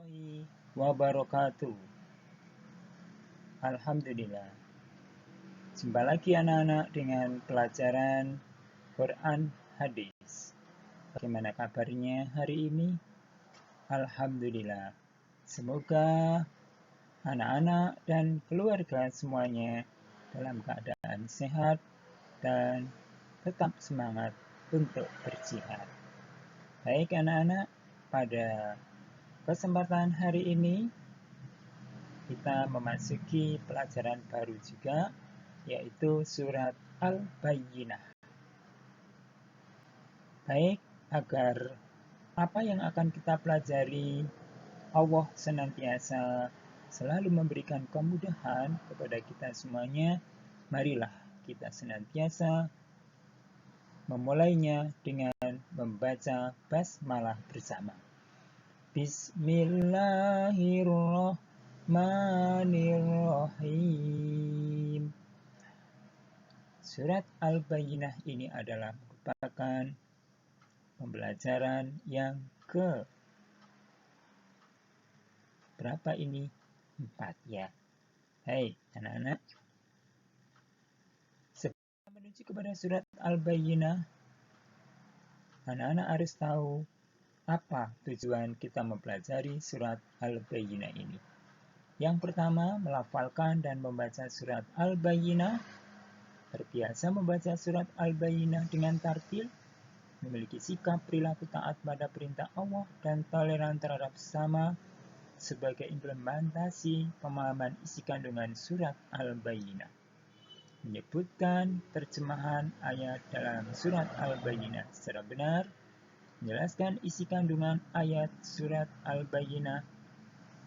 warahmatullahi wabarakatuh. Alhamdulillah. Jumpa lagi anak-anak dengan pelajaran Quran Hadis. Bagaimana kabarnya hari ini? Alhamdulillah. Semoga anak-anak dan keluarga semuanya dalam keadaan sehat dan tetap semangat untuk berjihad. Baik anak-anak, pada kesempatan hari ini kita memasuki pelajaran baru juga, yaitu surat Al-Bayyinah. Baik, agar apa yang akan kita pelajari Allah senantiasa selalu memberikan kemudahan kepada kita semuanya, marilah kita senantiasa memulainya dengan membaca basmalah bersama. Bismillahirrahmanirrahim. Surat Al-Bayyinah ini adalah merupakan pembelajaran yang berapa ini? 4 ya. Hai anak-anak. Sebelum menuju kepada surat Al-Bayyinah, anak-anak harus tahu apa tujuan kita mempelajari surat Al-Bayyinah ini. Yang pertama, melafalkan dan membaca surat Al-Bayyinah. Terbiasa membaca surat Al-Bayyinah dengan tartil, memiliki sikap perilaku taat pada perintah Allah dan toleran terhadap sesama sebagai implementasi pemahaman isi kandungan surat Al-Bayyinah. Menyebutkan terjemahan ayat dalam surat Al-Bayyinah secara benar, menjelaskan isi kandungan ayat surat Al-Bayyinah,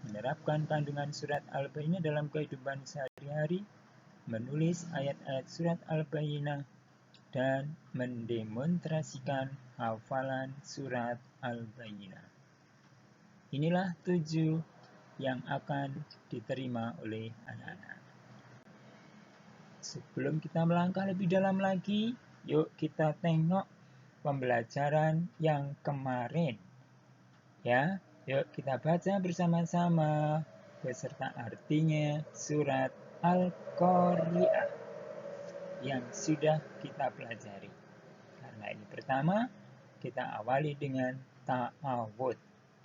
menerapkan kandungan surat Al-Bayyinah dalam kehidupan sehari-hari, menulis ayat-ayat surat Al-Bayyinah, dan mendemonstrasikan hafalan surat Al-Bayyinah. Inilah 7 yang akan diterima oleh anak-anak. Sebelum kita melangkah lebih dalam lagi, yuk kita tengok pembelajaran yang kemarin. Ya, yuk kita baca bersama-sama beserta artinya surat Al-Qari'ah yang sudah kita pelajari. Karena ini pertama, kita awali dengan ta'awud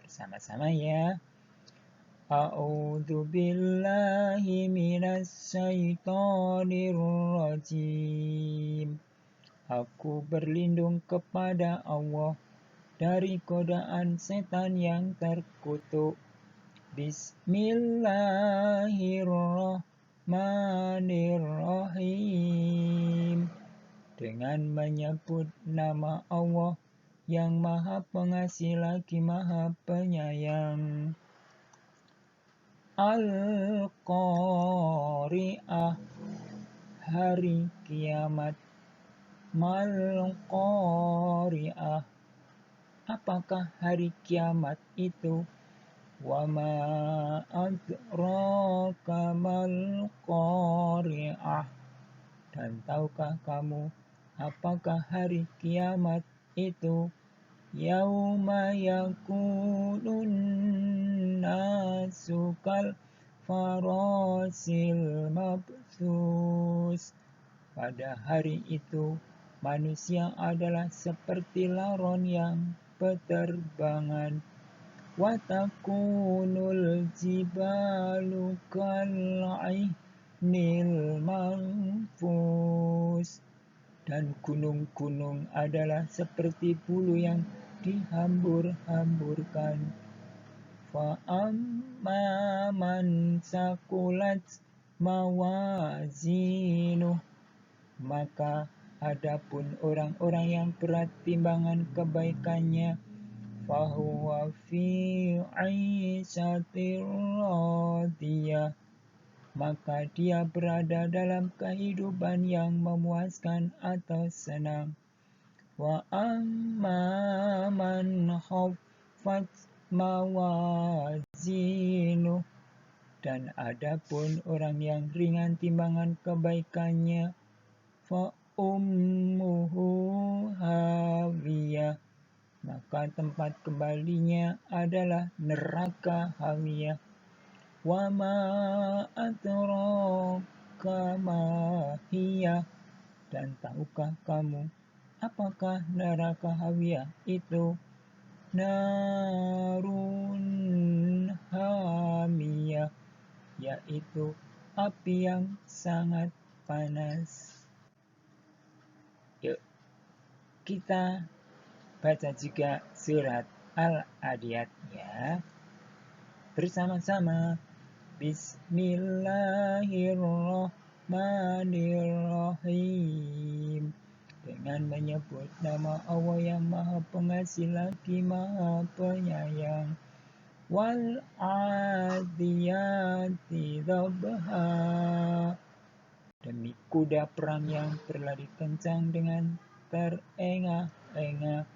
bersama-sama ya. A'udzu billahi minas syaitonir rajim. Aku berlindung kepada Allah dari godaan setan yang terkutuk. Bismillahirrahmanirrahim. Dengan menyebut nama Allah yang Maha Pengasih lagi Maha Penyayang. Al-Qari'ah, hari kiamat. Mal-Qari'ah, apakah hari kiamat itu? Wa ma adraka mal-Qari'ah, dan tahukah kamu apakah hari kiamat itu? Yauma yakunun nasu kal farasil mabthus. Pada hari itu manusia adalah seperti laron yang berterbangan. Wa takunul jibalu kal'ahnil manfus. Dan gunung-gunung adalah seperti bulu yang dihambur-hamburkan. Fa'amma man sakulat mawazinuh, maka adapun orang-orang yang berat timbangan kebaikannya, fahuwa fi 'aisyatir radiyah, maka dia berada dalam kehidupan yang memuaskan atau senang. Wa amma man khaffat mawazinuh, dan adapun orang yang ringan timbangan kebaikannya, fa ummuhu hawiyah, maka maka tempat kembalinya adalah neraka hawiyah. Wa ma adraka ma hiya, dan tahukah kamu apakah neraka hawiyah itu? Narun hamiyah, yaitu api yang sangat panas. Yuk, kita baca juga surat Al-Adiyat ya. Bersama-sama. Bismillahirrahmanirrahim. Dengan menyebut nama Allah yang Maha Pengasih lagi Maha Penyayang. Wal adiyati dhabha, demi kuda perang yang berlari kencang dengan terengah-engah.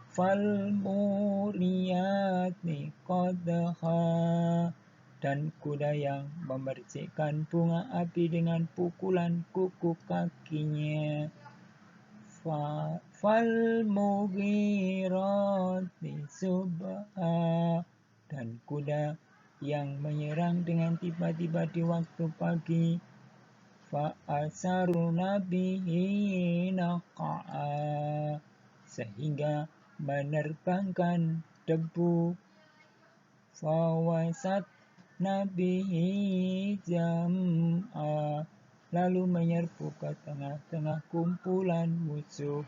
Fal muriyati qadha, dan kuda yang memercikkan bunga api dengan pukulan kuku kakinya. Fal mughirati subha, dan kuda yang menyerang dengan tiba-tiba di waktu pagi. Fa'asarna bihi naqa'a, sehingga menerbangkan debu. Fawasatna bihi jam'a, lalu menyerbu ke tengah-tengah kumpulan musuh.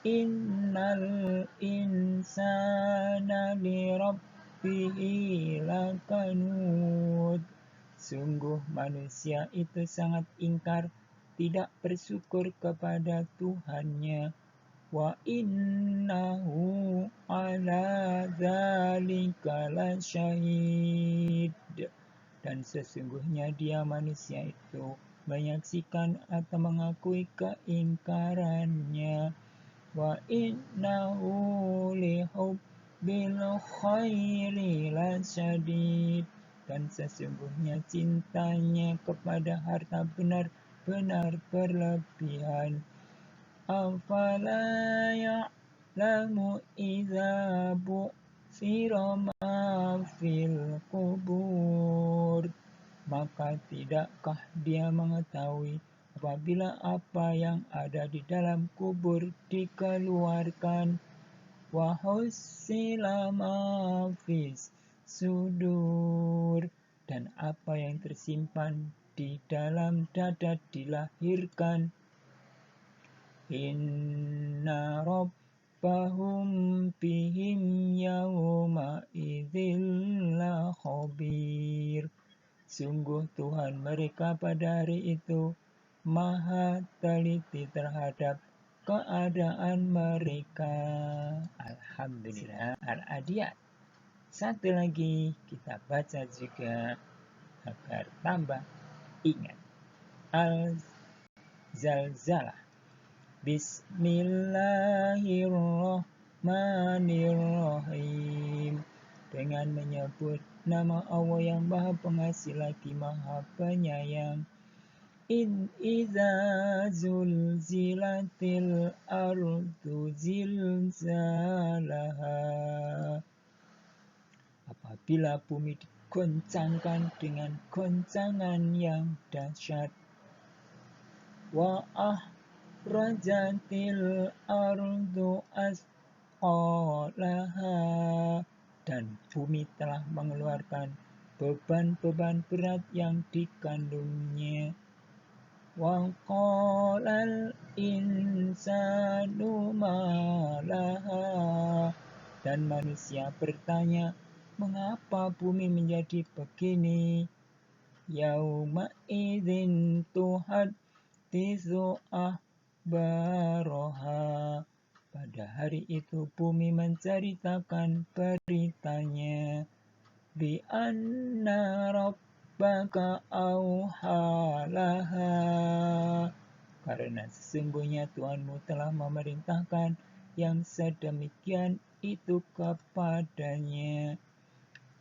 Innal insana lirabbihi lakanud, sungguh manusia itu sangat ingkar, tidak bersyukur kepada Tuhannya. Wa innahu ala dzalika lasyahid, dan sesungguhnya dia manusia itu menyaksikan atau mengakui keingkarannya. Wa innahu lihubbil khairi lasyadid, dan sesungguhnya cintanya kepada harta benar-benar berlebihan. Afala ya'lamu idza bu'thira ma fil qubur, maka tidakkah dia mengetahui apabila apa yang ada di dalam kubur dikeluarkan. Wa hussila ma fis sudur, dan apa yang tersimpan di dalam dada dilahirkan. Inna rabbahum bihim yawma idzil la khabir, sungguh Tuhan mereka pada hari itu maha teliti terhadap keadaan mereka. Alhamdulillah. Al-Adiyat. Satu lagi kita baca juga agar tambah ingat. Al-Zalzalah. Bismillahirrahmanirrahim. Dengan menyebut nama Allah yang Maha Pengasih lagi Maha Penyayang. Idza zulzilatil ardu zilzalaha, apabila bumi digoncangkan dengan goncangan yang dahsyat. Wa akhrajatil ardu asqalaha, dan bumi telah mengeluarkan beban-beban berat yang dikandungnya. Wa qalal insanu ma laha, dan manusia bertanya, mengapa bumi menjadi begini? Yauma idzin tuhaddisu akhbaraha, pada hari itu bumi menceritakan beritanya. Bi anna rabbaka auhalaha, karena sesungguhnya Tuhanmu telah memerintahkan yang sedemikian itu kepadanya.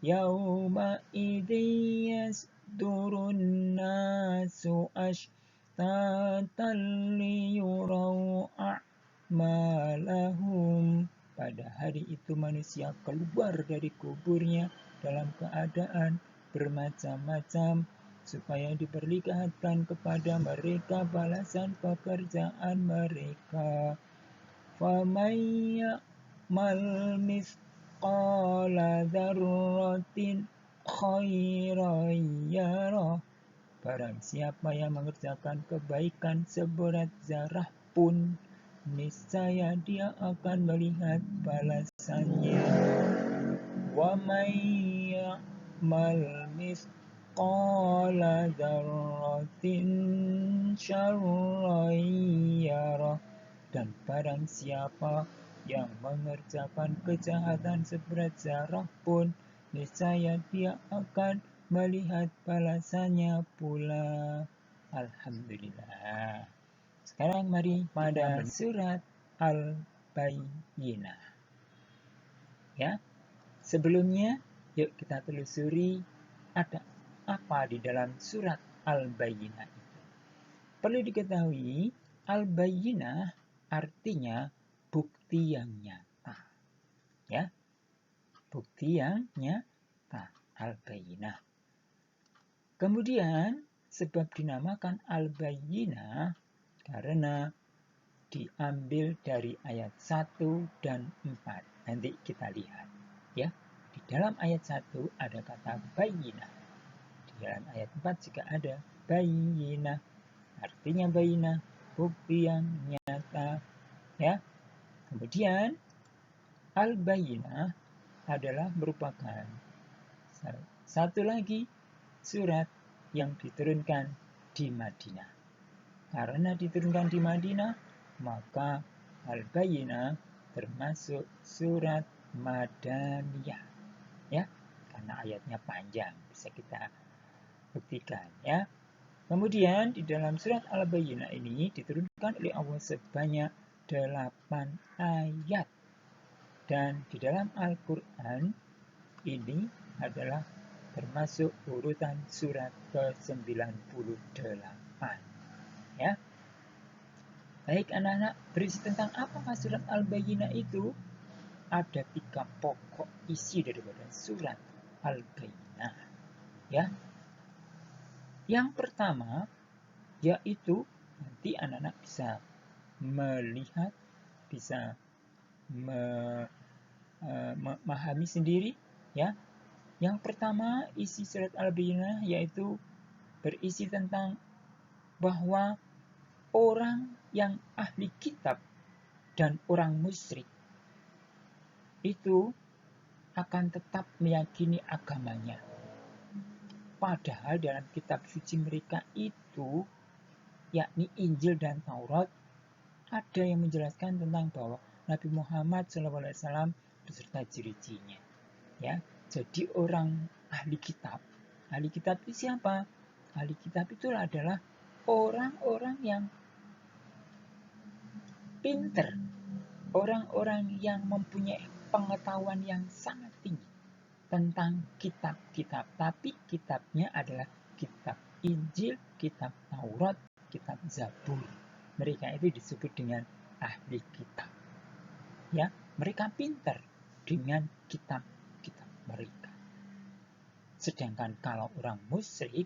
Yauma idzi yasdurun nasu ashtatan liyurau a'malahum, hari itu manusia keluar dari kuburnya dalam keadaan bermacam-macam, supaya diperlihatkan kepada mereka balasan pekerjaan mereka. فَمَنْ يَعْمَلْ مِثْقَالَ ذَرَّةٍ خَيْرًا يَرَهُ. Barang siapa yang mengerjakan kebaikan seberat zarah pun, niscaya dia akan melihat balasannya. وَمَنْ يَعْمَلْ مِثْقَالَ ذَرَّةٍ شَرًّا يَرَهُ. Dan barang siapa yang mengerjakan kejahatan seberat zarah pun, niscaya dia akan melihat balasannya pula. Alhamdulillah. Sekarang mari pada surat Al-Bayyinah. Ya, sebelumnya yuk kita telusuri ada apa di dalam surat Al-Bayyinah itu. Perlu diketahui, Al-Bayyinah artinya bukti yang nyata. Ya, bukti yang nyata. Al-Bayyinah. Kemudian sebab dinamakan Al-Bayyinah karena diambil dari ayat 1 dan 4. Nanti kita lihat. Ya, di dalam ayat 1 ada kata bayyinah. Di dalam ayat 4 juga ada bayyinah. Artinya bayyinah, bukti yang nyata. Ya. Kemudian Al-Bayyinah adalah merupakan satu lagi surat yang diturunkan di Madinah. Karena diturunkan di Madinah, maka Al-Bayyinah termasuk surat Madaniyah. Ya, karena ayatnya panjang, bisa kita buktikan ya. Kemudian di dalam surat Al-Bayyinah ini diturunkan oleh Allah sebanyak 8 ayat. Dan di dalam Al-Quran ini adalah termasuk urutan surat ke-98. Ya. Baik anak-anak, berisi tentang apakah surat Al-Bayyinah itu? Ada 3 pokok isi daripada surat Al-Bayyinah. Ya. Yang pertama yaitu nanti anak-anak bisa melihat, bisa memahami sendiri ya. Yang pertama isi surat Al-Bayyinah yaitu berisi tentang bahwa orang yang ahli kitab dan orang musyrik itu akan tetap meyakini agamanya. Padahal dalam kitab suci mereka itu, yakni Injil dan Taurat, ada yang menjelaskan tentang bahwa Nabi Muhammad SAW beserta ciri-cirinya. Ya, jadi orang ahli kitab itu siapa? Ahli kitab itu adalah orang-orang yang pinter, orang-orang yang mempunyai pengetahuan yang sangat tinggi tentang kitab-kitab. Tapi kitabnya adalah kitab Injil, kitab Taurat, kitab Zabur. Mereka itu disebut dengan ahli kitab. Ya, mereka pintar dengan kitab-kitab mereka. Sedangkan kalau orang musyrik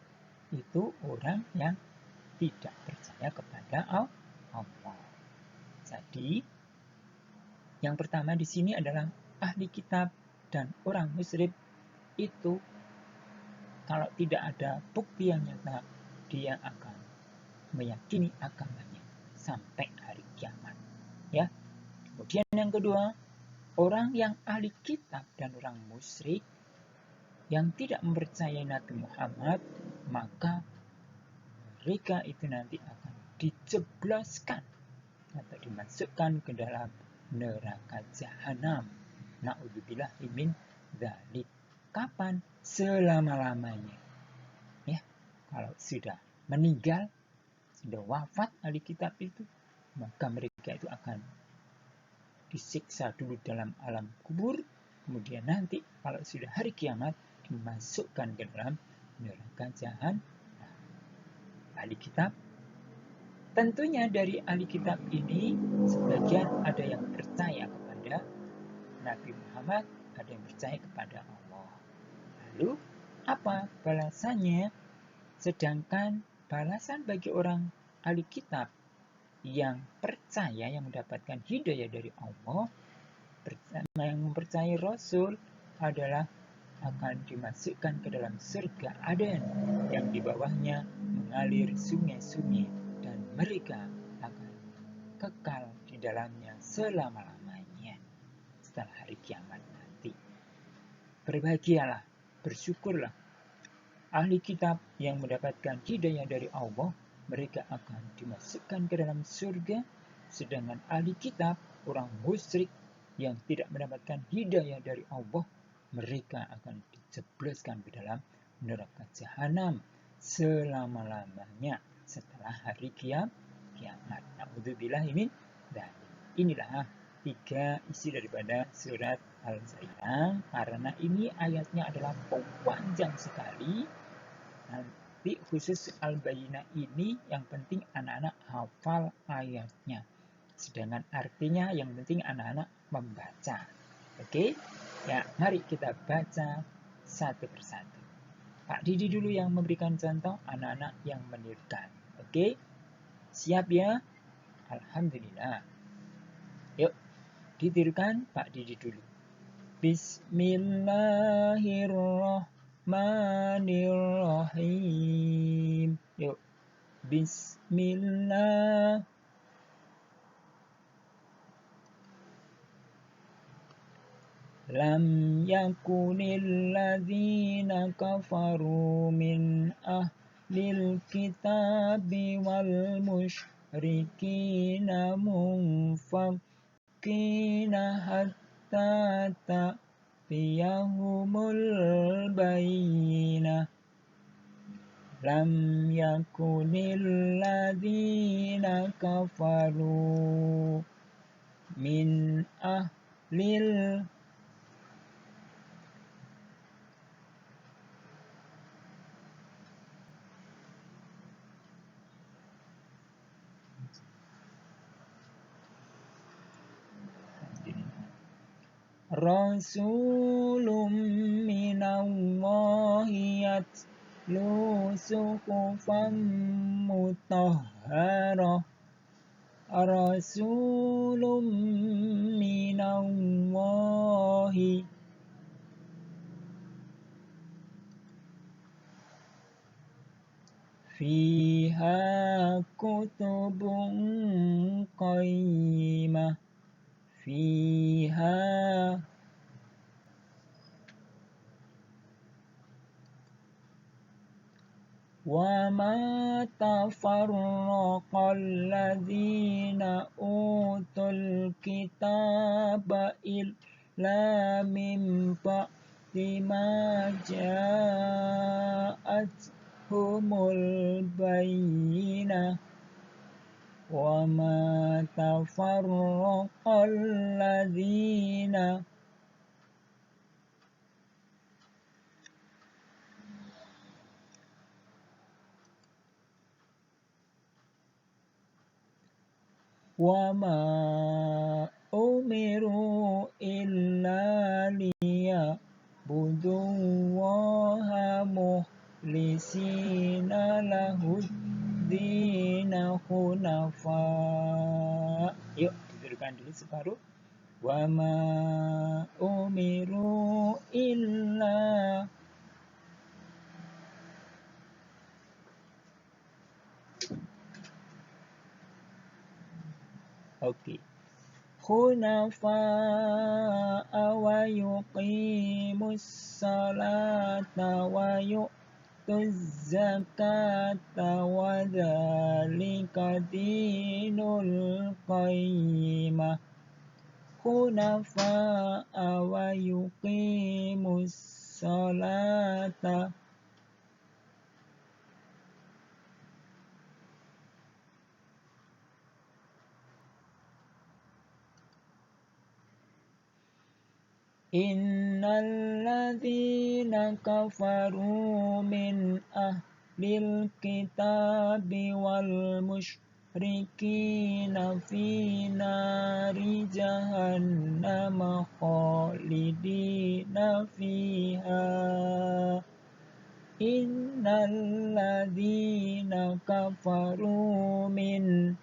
itu orang yang tidak percaya kepada Allah. Jadi, yang pertama di sini adalah ahli kitab dan orang musyrik itu kalau tidak ada bukti yang nyata, dia akan meyakini agamanya sampai hari kiamat. Ya. Kemudian yang kedua, orang yang ahli kitab dan orang musyrik yang tidak mempercayai Nabi Muhammad, maka mereka itu nanti akan dijebloskan atau dimasukkan ke dalam neraka jahanam. Na'udzubillah min dzalik. Kapan? Selama-lamanya. Ya, kalau sudah meninggal, sudah wafat ahli kitab itu, maka mereka itu akan disiksa dulu dalam alam kubur, kemudian nanti kalau sudah hari kiamat dimasukkan ke dalam neraka jahanam. Ahli kitab, tentunya dari ahli kitab ini sebagian ada yang percaya kepada Nabi Muhammad, ada yang percaya kepada Allah. Lalu apa balasannya? Sedangkan balasan bagi orang ahli kitab yang percaya, yang mendapatkan hidayah dari Allah, yang mempercayai Rasul, adalah akan dimasukkan ke dalam surga Aden yang di bawahnya mengalir sungai-sungai dan mereka akan kekal di dalamnya selama-lamanya setelah hari kiamat nanti. Berbahagialah, bersyukurlah ahli kitab yang mendapatkan hidayah dari Allah, mereka akan dimasukkan ke dalam surga, sedangkan ahli kitab, orang musyrik yang tidak mendapatkan hidayah dari Allah, mereka akan dijebloskan ke dalam neraka jahanam selama-lamanya setelah hari kiamat. Na'udzubillah min dzalik. Inilah 3 isi daripada surat Al-Zainah, karena ini ayatnya adalah panjang sekali. Nanti khusus Al-Bayyinah ini yang penting anak-anak hafal ayatnya, sedangkan artinya yang penting anak-anak membaca. Oke? Ya, mari kita baca satu persatu. Pak Didi dulu yang memberikan contoh, anak-anak yang menirukan. Oke? Siap ya? Alhamdulillah. Yuk, ditirukan Pak Didi dulu. Bismillahirrahmanirrahim. Yuk. Bismillah. Lam yakunil ladzina kafaru min ahlil kitabi wal musyrikina munfakina hatta ta'tiyahumul bayyinah. Lam yakunil ladzina kafaru min ahlil Rasulun minallahi yatlu suhufan mutahharah. Rasulun minallahi fiha kutubun qayyimah. Fiha wa ma tafarraqal ladzina utul kitaba illa min ba'di ma ja'atuhumul bayyinah. Wa ma tafarraqal ladzina wa ma umiru illa liya'budullaha mukhlisina lahuddina hunafa. Yuk, dituliskan dulu separuh. Wa ma umiru illa Oke. Hunafa'a wa yuqimus salata wa yu'tuz zakata wa dzalika dinul qayyimah. Hunafa'a wa yuqimus salata Innal ladzina kafaru min ahlil kitabi wal musyrikina fi nari jahannama khalidina fiha. Innal ladzina kafaru min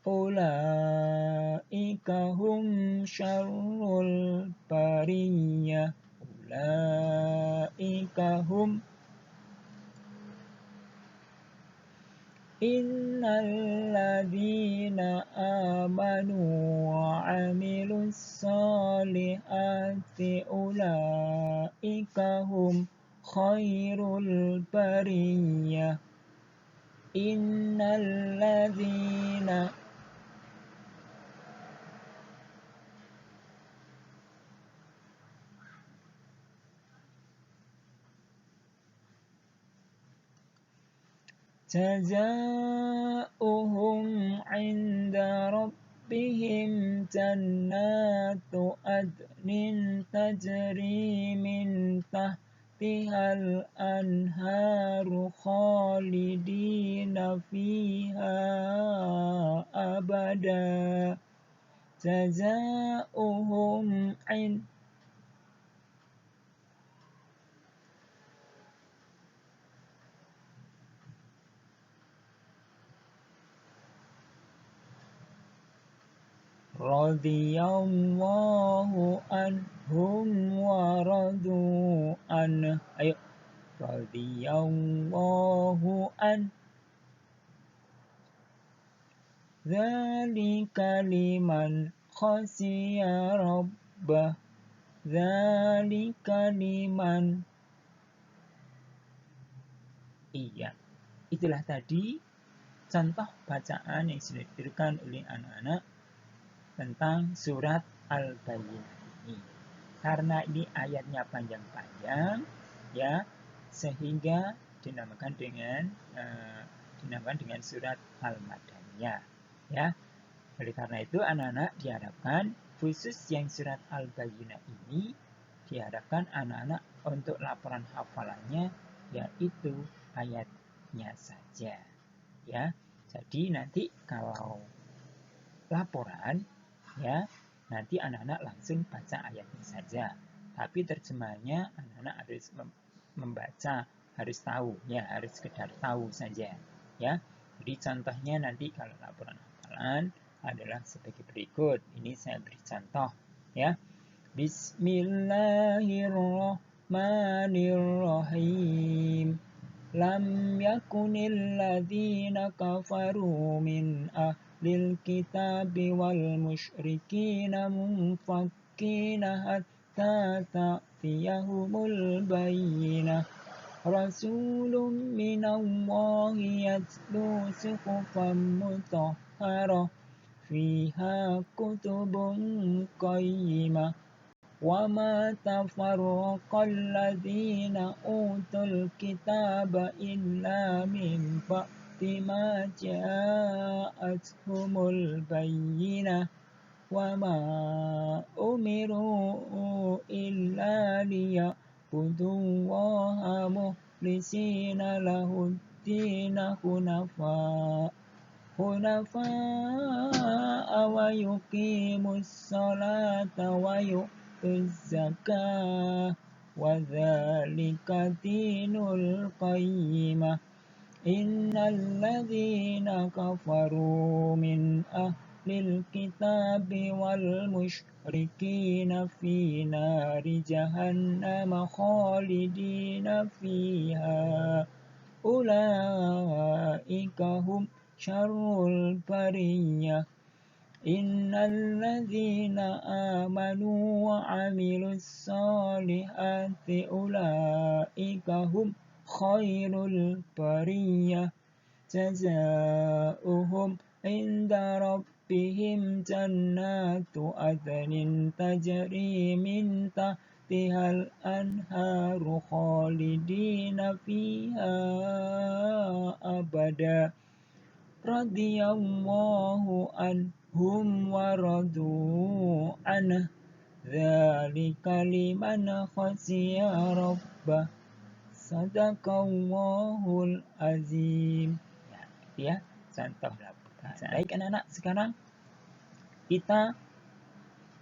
ulaika hum syarrul bariyah. Ulaika hum innal ladzina amanu wa amilus solihati ulaika hum khairul bariyah. Innal ladzina jazaohum 'inda rabbihim jannatu adnin tajri min tahtihal anharu khalidina fiha abada. Jazaohum 'inda radhiyallahu anhum wa radu an. Ayo, radhiyallahu an. Dzalika liman khasyiya rabbah. Dzalika liman. Iya, itulah tadi contoh bacaan yang sudah diberikan oleh anak-anak tentang surat Al-Bayyinah ini. Karena ini ayatnya panjang-panjang, ya, sehingga dinamakan dengan surat Al-Madaniyah, ya. Oleh karena itu anak-anak diharapkan khusus yang surat Al-Bayyinah ini diharapkan anak-anak untuk laporan hafalannya yaitu ayatnya saja, ya. Jadi nanti kalau laporan, ya, nanti anak-anak langsung baca ayatnya saja. Tapi terjemahnya anak-anak harus membaca, harus tahu, ya, harus sekedar tahu saja, ya. Jadi contohnya nanti kalau laporan hafalan adalah sebagai berikut. Ini saya beri contoh, ya. Bismillahirrahmanirrahim. Lam yakunil ladzina kafaru min ahlil kitabi wal musyrikina munfakkina hatta ta'tiyahumul bayyinah. Rasulun minallahi yatlu suhufan mutahharah fiha kutubun qayyimah. وَمَا تَفَرَّقَ الَّذِينَ أُوتُوا الْكِتَابَ إِلَّا مِنْ بَعْدِ مَا جَاءَتْهُمُ الْبَيِّنَةُ وَمَا أُمِرُوا إِلَّا لِيَعْبُدُوا اللَّهَ مُخْلِصِينَ لَهُ الدِّينَ حُنَفَاءَ وَيُقِيمُوا الصَّلَاةَ وَيُؤْتُوا الزَّكَاةَ وَذَلِكَ دِينُ الْقَيِّمَةِ. إِنَّ الَّذِينَ كَفَرُوا مِنْ أَهْلِ الْكِتَابِ وَالْمُشْرِكِينَ فِي نَارِ جَهَنَّمَ خَالِدِينَ فِيهَا أُولَئِكَ هُمْ شَرُّ الْبَرِيَّةِ. إِنَّ الَّذِينَ آمَنُوا وَعَمِلُوا الصَّالِحَاتِ أُولَئِكَ هُمْ خَيْرُ الْبَرِيَّةِ. جَزَاؤُهُمْ عِندَ رَبِّهِمْ جَنَّاتُ عَدْنٍ تَجْرِي مِنْ تَحْتِهَا الْأَنْهَارُ خَالِدِينَ فِيهَا أَبَدًا. Radhiyallahu anhum wa radu anhu. Dzalika liman khasyiya rabbah. Sadaqallahul azim. Ya, contoh. Baik anak-anak, sekarang kita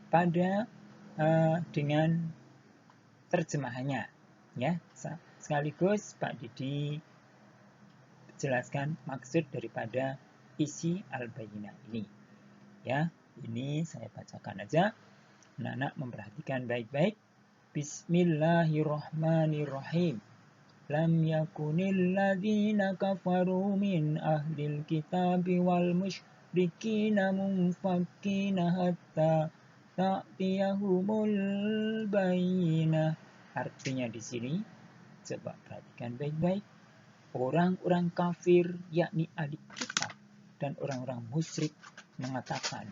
pada dengan terjemahannya, ya. Sekaligus Pak Didi jelaskan maksud daripada isi Al-Bayyinah ini. Ya, ini saya bacakan aja. Anak-anak memperhatikan baik-baik. Bismillahirrahmanirrahim. Lam yakunil ladzina kafaru min ahlil kitabi wal musyrikina munfakkina hatta ta'tiyahumul bayyinah. Artinya di sini, coba perhatikan baik-baik. Orang-orang kafir, yakni ahli kitab dan orang-orang musyrik, mengatakan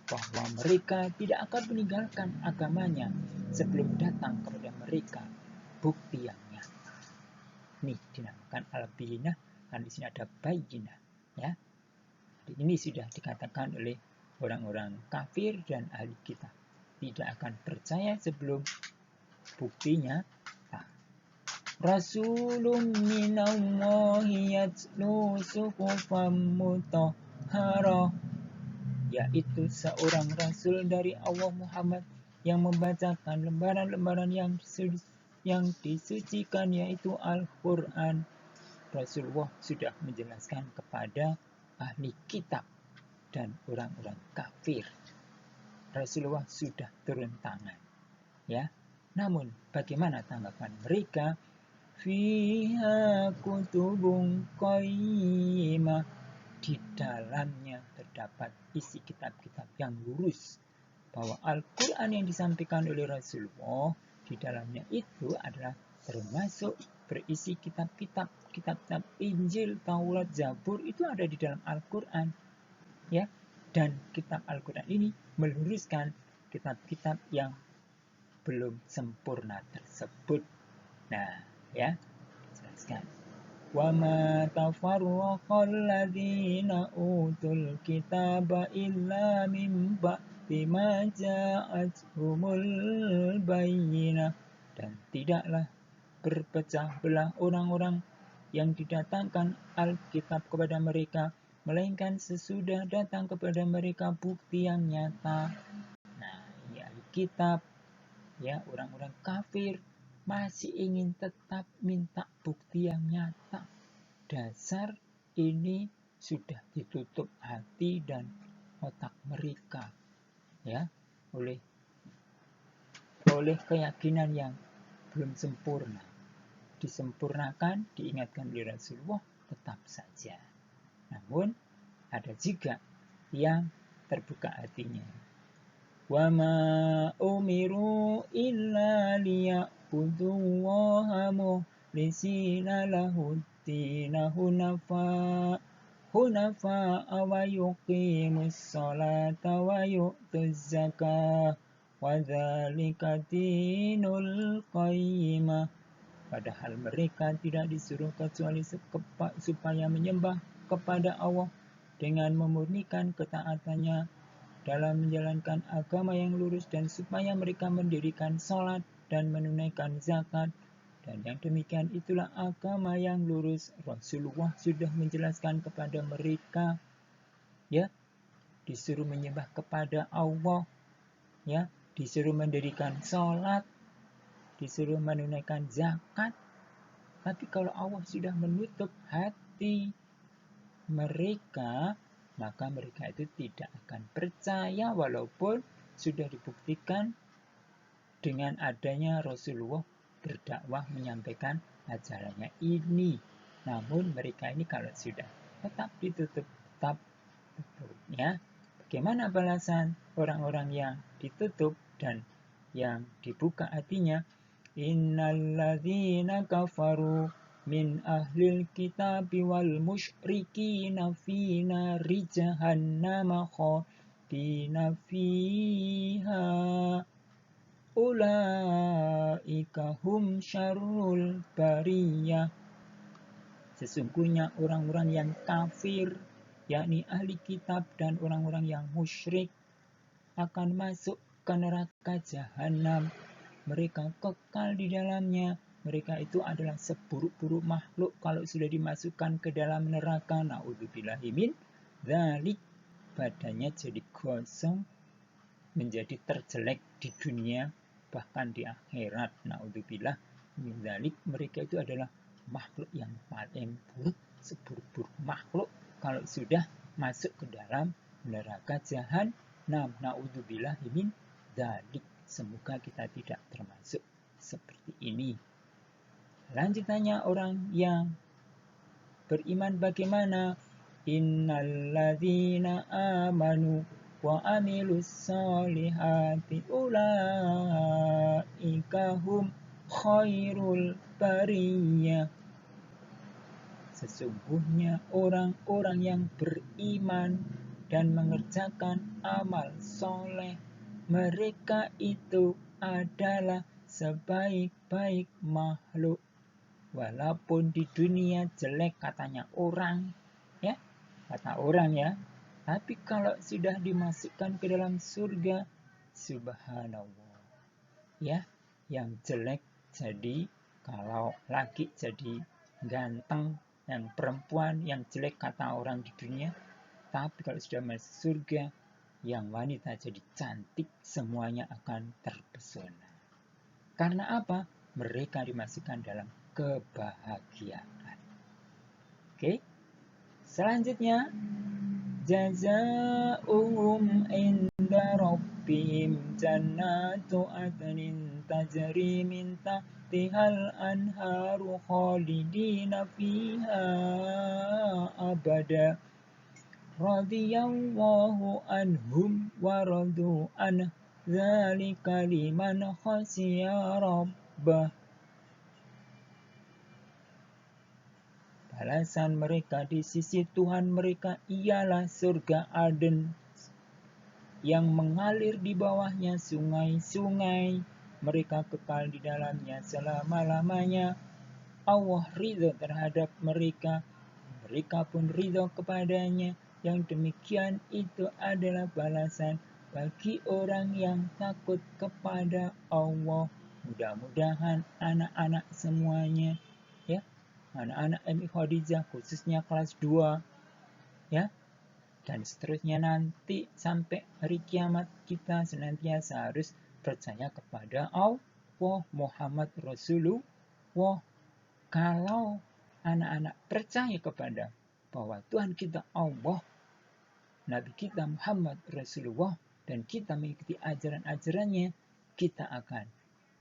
bahwa mereka tidak akan meninggalkan agamanya sebelum datang kepada mereka bukti yang nyata. Ini dinamakan al-bayyinah, karena di sini ada bayyinah, ya. Ini sudah dikatakan oleh orang-orang kafir dan ahli kitab, tidak akan percaya sebelum buktinya. Rasulun minallahi yatlu suhufan mutahharah, yaitu seorang rasul dari Allah Muhammad yang membacakan lembaran-lembaran yang disucikan, yaitu Al-Quran. Rasulullah sudah menjelaskan kepada ahli kitab dan orang-orang kafir. Rasulullah sudah turun tangan, ya. Namun bagaimana tanggapan mereka? Fiha kutubun qayyimah, di dalamnya terdapat isi kitab-kitab yang lurus. Bahwa Al-Quran yang disampaikan oleh Rasulullah di dalamnya itu adalah termasuk berisi kitab-kitab Injil, Taurat, Zabur, itu ada di dalam Al-Quran, ya. Dan kitab Al-Quran ini meluruskan kitab-kitab yang belum sempurna tersebut. Nah, ya, jelaskan. Wa ma tafarraqal ladzina utul kitaba illa min ba'di ma ja'atuhumul bayyinah, dan tidaklah berpecah belah orang-orang yang didatangkan Alkitab kepada mereka, melainkan sesudah datang kepada mereka bukti yang nyata. Nah, ya, Alkitab, ya, orang-orang kafir masih ingin tetap minta bukti yang nyata. Dasar ini sudah ditutup hati dan otak mereka, ya, oleh keyakinan yang belum sempurna. Disempurnakan, diingatkan oleh Rasulullah, tetap saja. Namun ada juga yang terbuka hatinya. Wa ma umiru illa liya'budullaha mukhlisina lahuddina hunafa wa yuqimus sholata wa yu'tuz zakah wa dzalika dinul qayyimah. Padahal mereka tidak disuruh kecuali supaya menyembah kepada Allah dengan memurnikan ketaatannya dalam menjalankan agama yang lurus, dan supaya mereka mendirikan sholat dan menunaikan zakat. Dan yang demikian itulah agama yang lurus. Rasulullah sudah menjelaskan kepada mereka, ya, disuruh menyembah kepada Allah, ya, disuruh mendirikan sholat, disuruh menunaikan zakat. Tapi kalau Allah sudah menutup hati mereka, maka mereka itu tidak akan percaya, walaupun sudah dibuktikan dengan adanya Rasulullah berdakwah menyampaikan ajarannya ini. Namun mereka ini kalau sudah tetap ditutup, ya. Bagaimana balasan orang-orang yang ditutup dan yang dibuka hatinya? Innalladzina kafaru min ahlil kitabi wal musyrikina fi nari jahannama khalidina fiha ulaika hum syarrul bariyah. Sesungguhnya orang-orang yang kafir, yakni ahli kitab dan orang-orang yang musyrik, akan masuk ke neraka jahanam. Mereka kekal di dalamnya mereka itu adalah seburuk-buruk makhluk kalau sudah dimasukkan ke dalam neraka. Na'udzubillahi min dzalik. Badannya jadi gosong, menjadi terjelek di dunia, bahkan di akhirat. Na'udzubillah min dzalik. Mereka itu adalah makhluk yang paling buruk, seburuk-buruk makhluk kalau sudah masuk ke dalam neraka jahanam. Na'udzubillahi min dzalik. Semoga kita tidak termasuk seperti ini. Lanjutannya orang yang beriman bagaimana? Innalladzina amanu wa amilus solihati ulaika hum khairul bariyah. Sesungguhnya orang-orang yang beriman dan mengerjakan amal soleh, mereka itu adalah sebaik-baik makhluk. Walaupun di dunia jelek katanya orang, ya, kata orang ya. Tapi kalau sudah dimasukkan ke dalam surga, subhanallah, ya, yang jelek jadi, kalau laki jadi ganteng, yang perempuan yang jelek kata orang di dunia. Tapi kalau sudah masuk surga, yang wanita jadi cantik, semuanya akan terpesona. Karena apa? Mereka dimasukkan dalam kebahagiaan. Oke. Selanjutnya, jazaa'uhum inda rabbihim jannatu adnin tajri min tahtihal anharu khalidina fiha abada. Radiyallahu anhum wa radu anhu dzalika liman khashiya rabbah. Balasan mereka di sisi Tuhan mereka ialah surga Aden yang mengalir di bawahnya sungai-sungai. Mereka kekal di dalamnya selama-lamanya. Allah ridho terhadap mereka. Mereka pun ridho kepadanya. Yang demikian itu adalah balasan bagi orang yang takut kepada Allah. Mudah-mudahan anak-anak semuanya, ya, anak-anak MI Khadijah khususnya kelas 2, ya, dan seterusnya nanti sampai hari kiamat kita senantiasa harus percaya kepada Allah, Muhammad Rasulullah. Kalau anak-anak percaya kepada bahwa Tuhan kita Allah, Nabi kita Muhammad Rasulullah, dan kita mengikuti ajaran-ajarannya, kita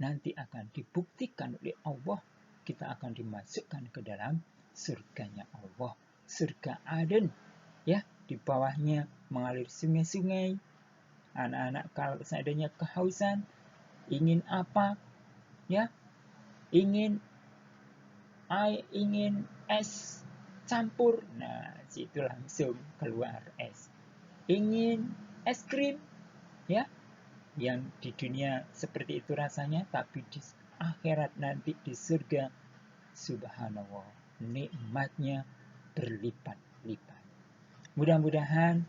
nanti akan dibuktikan oleh Allah, kita akan dimasukkan ke dalam surganya Allah, surga Aden, ya, di bawahnya mengalir sungai-sungai. Anak-anak kalau seandainya kehausan, ingin apa, ya, ingin es campur, nah situ langsung keluar es. Ingin es krim, ya, yang di dunia seperti itu rasanya, tapi di akhirat nanti di surga, subhanallah, nikmatnya berlipat-lipat. Mudah-mudahan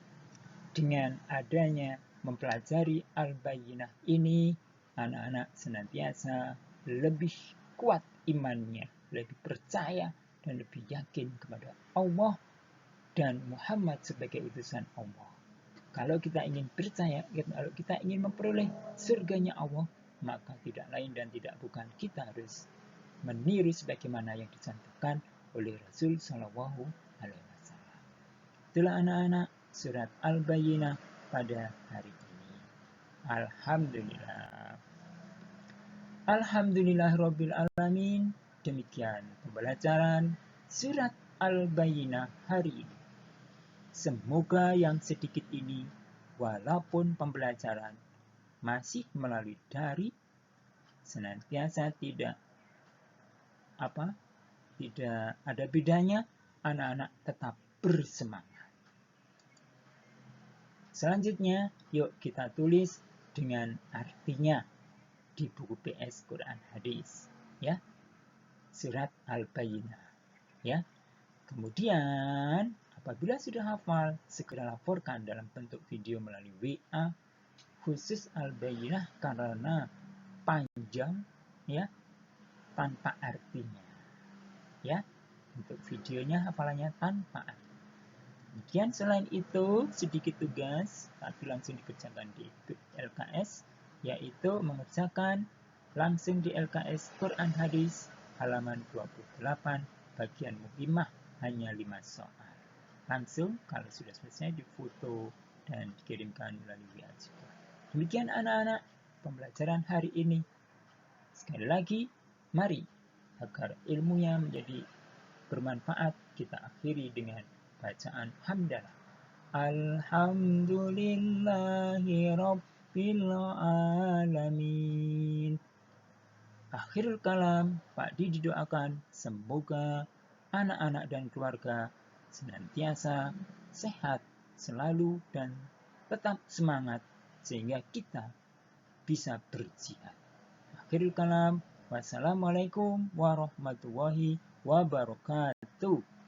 dengan adanya mempelajari Al-Bayyinah ini, anak-anak senantiasa lebih kuat imannya, lebih percaya dan lebih yakin kepada Allah dan Muhammad sebagai utusan Allah. Kalau kita ingin percaya, kalau kita ingin memperoleh surganya Allah, maka tidak lain dan tidak bukan kita harus meniru sebagaimana yang dicontohkan oleh Rasul Shallallahu Alaihi Wasallam. Itulah anak-anak surat Al-Bayyinah pada hari ini. Alhamdulillah. Alhamdulillahirabbil alamin. Demikian pembelajaran surat Al-Bayyinah hari ini. Semoga yang sedikit ini, walaupun pembelajaran masih melalui daring, senantiasa tidak ada bedanya, anak-anak tetap bersemangat. Selanjutnya, yuk kita tulis dengan artinya di buku PS Quran Hadis, ya, surat Al-Bayyinah, ya. Kemudian apabila sudah hafal, segera laporkan dalam bentuk video melalui WA khusus Al-Bayyinah karena panjang, ya. tanpa artinya. Ya, untuk videonya hafalannya tanpa arti. Kemudian selain itu, sedikit tugas, tapi langsung dikerjakan di LKS, yaitu mengerjakan langsung di LKS Quran Hadis halaman 28 bagian muhimah, hanya 5 soal. Langsung kalau sudah selesai difoto dan dikirimkan melalui WA juga. Demikian anak-anak pembelajaran hari ini. Sekali lagi, mari agar ilmunya menjadi bermanfaat, kita akhiri dengan bacaan hamdalah. Alhamdulillahi Rabbil Alamin. Akhirul kalam, Pak Didi doakan semoga anak-anak dan keluarga senantiasa sehat selalu dan tetap semangat sehingga kita bisa berjihad. Akhirul kalam, wassalamualaikum warahmatullahi wabarakatuh.